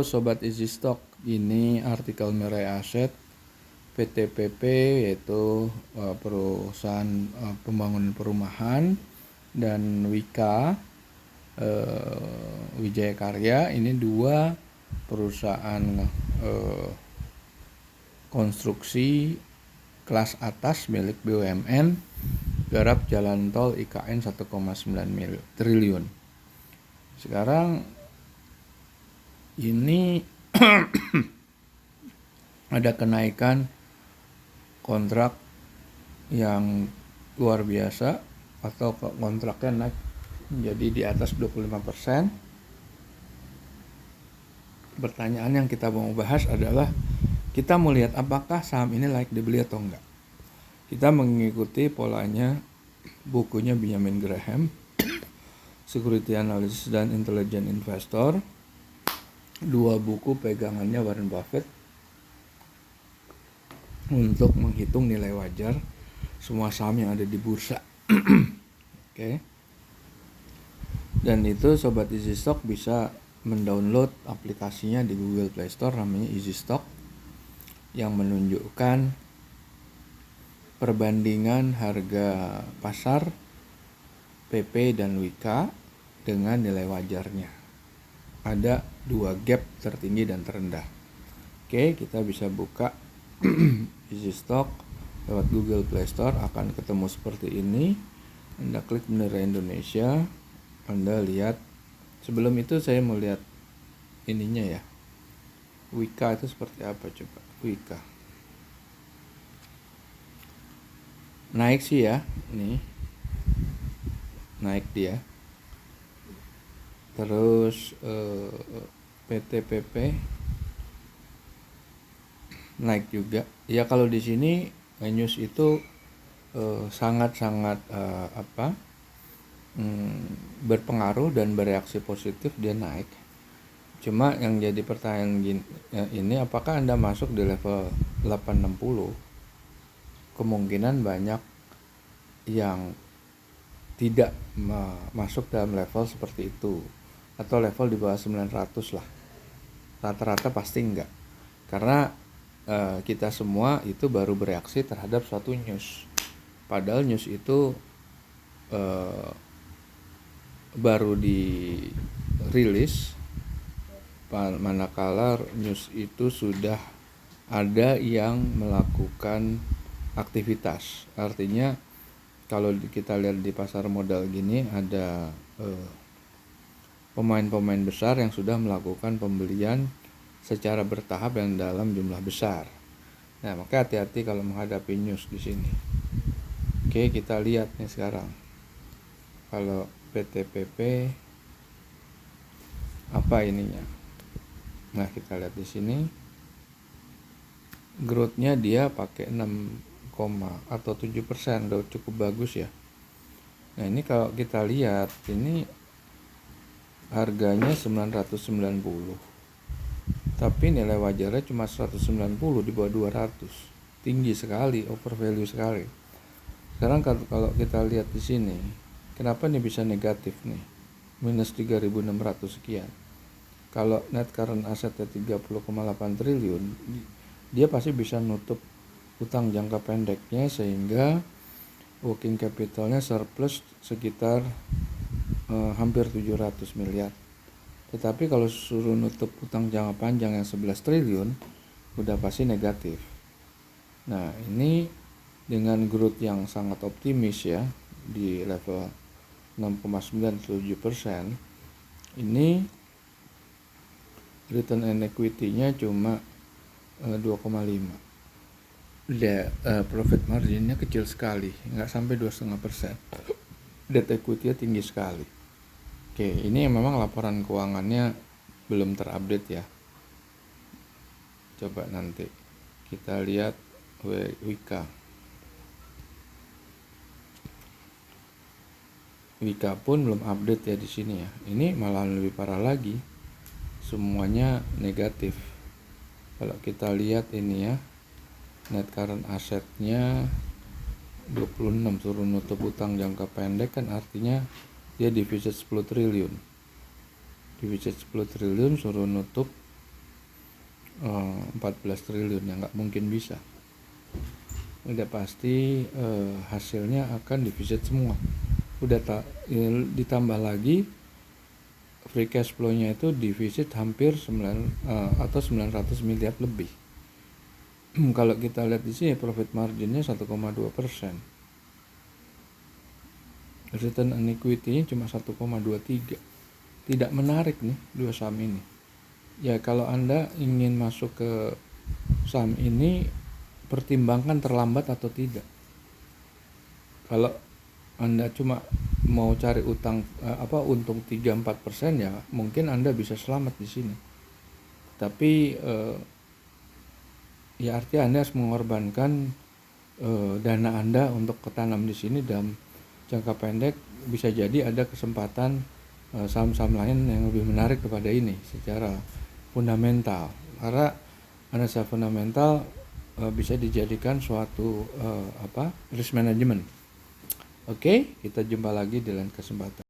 Sobat Easy Stock, ini artikel Mirai Aset PTPP, yaitu perusahaan pembangunan perumahan, dan Wika Wijaya Karya. Ini dua perusahaan konstruksi kelas atas milik BUMN, garap jalan tol IKN 1,9 triliun. Sekarang ini ada kenaikan kontrak yang luar biasa, atau kontraknya naik menjadi di atas 25%. Pertanyaan yang kita mau bahas adalah, kita mau lihat apakah saham ini layak dibeli atau enggak. Kita mengikuti polanya bukunya Benjamin Graham, Security Analysis dan Intelligent Investor, dua buku pegangannya Warren Buffett untuk menghitung nilai wajar semua saham yang ada di bursa. Oke. Dan itu Sobat Easy Stock bisa mendownload aplikasinya di Google Play Store, namanya Easy Stock, yang menunjukkan perbandingan harga pasar PP dan Wika dengan nilai wajarnya. Ada dua gap tertinggi dan terendah. Oke, kita bisa buka Easy Stock lewat Google Play Store, akan ketemu seperti ini. Anda klik bendera Indonesia, Anda lihat. Sebelum itu saya mau lihat ininya ya, Wika itu seperti apa coba. Wika naik sih ya, nih naik dia. Terus PTPP naik juga. Ya, kalau di sini news itu sangat-sangat berpengaruh dan bereaksi positif, dia naik. Cuma yang jadi pertanyaan ini, apakah Anda masuk di level 860? Kemungkinan banyak yang tidak masuk dalam level seperti itu, atau level di bawah 900 lah. Rata-rata pasti enggak, karena kita semua itu baru bereaksi terhadap suatu news. Padahal news itu baru dirilis manakala news itu sudah ada yang melakukan aktivitas. Artinya kalau kita lihat di pasar modal gini, ada pemain-pemain besar yang sudah melakukan pembelian secara bertahap dan dalam jumlah besar. Nah, maka hati-hati kalau menghadapi news di sini. Oke, kita lihat nih sekarang. Kalau PTPP apa ininya? Nah, kita lihat di sini. Growth-nya dia pakai 6, atau 7%, udah cukup bagus ya. Nah, ini kalau kita lihat, ini harganya 990, tapi nilai wajarnya cuma 190, di bawah 200. Tinggi sekali, over value sekali. Sekarang kalau kita lihat di sini, kenapa nih bisa negatif nih, minus 3.600 sekian. Kalau net current assetnya 30,8 triliun, dia pasti bisa nutup utang jangka pendeknya, sehingga working capitalnya surplus sekitar hampir 700 miliar. Tetapi kalau suruh nutup utang jangka panjang yang 11 triliun, udah pasti negatif. Nah, ini dengan growth yang sangat optimis ya, di level 6,97%, ini return on equity-nya cuma 2,5. Profit marginnya kecil sekali, nggak sampai 2,5%. Debt equity-nya tinggi sekali. Oke, ini memang laporan keuangannya belum terupdate ya. Coba nanti kita lihat Wika. Wika pun belum update ya di sini ya. Ini malah lebih parah lagi, semuanya negatif. Kalau kita lihat ini ya, net current assetnya 26, suruh nutup utang jangka pendek, kan artinya dia defisit 10 triliun. Defisit 10 triliun suruh nutup 14 triliun ya, nggak mungkin bisa. Udah pasti hasilnya akan defisit semua. Udah ditambah lagi free cash flow-nya itu defisit hampir 900 miliar lebih. Kalau kita lihat di sini profit marginnya 1,2%. Return on equity-nya cuma 1,23. Tidak menarik nih dua saham ini. Ya kalau Anda ingin masuk ke saham ini, pertimbangkan terlambat atau tidak. Kalau Anda cuma mau cari untung 3-4%, ya mungkin Anda bisa selamat di sini. Tapi ya artinya Anda harus mengorbankan dana Anda untuk ketanam di sini. Dalam jangka pendek bisa jadi ada kesempatan saham-saham lain yang lebih menarik daripada ini secara fundamental, karena analisa fundamental bisa dijadikan suatu risk management. Oke, kita jumpa lagi di lain kesempatan.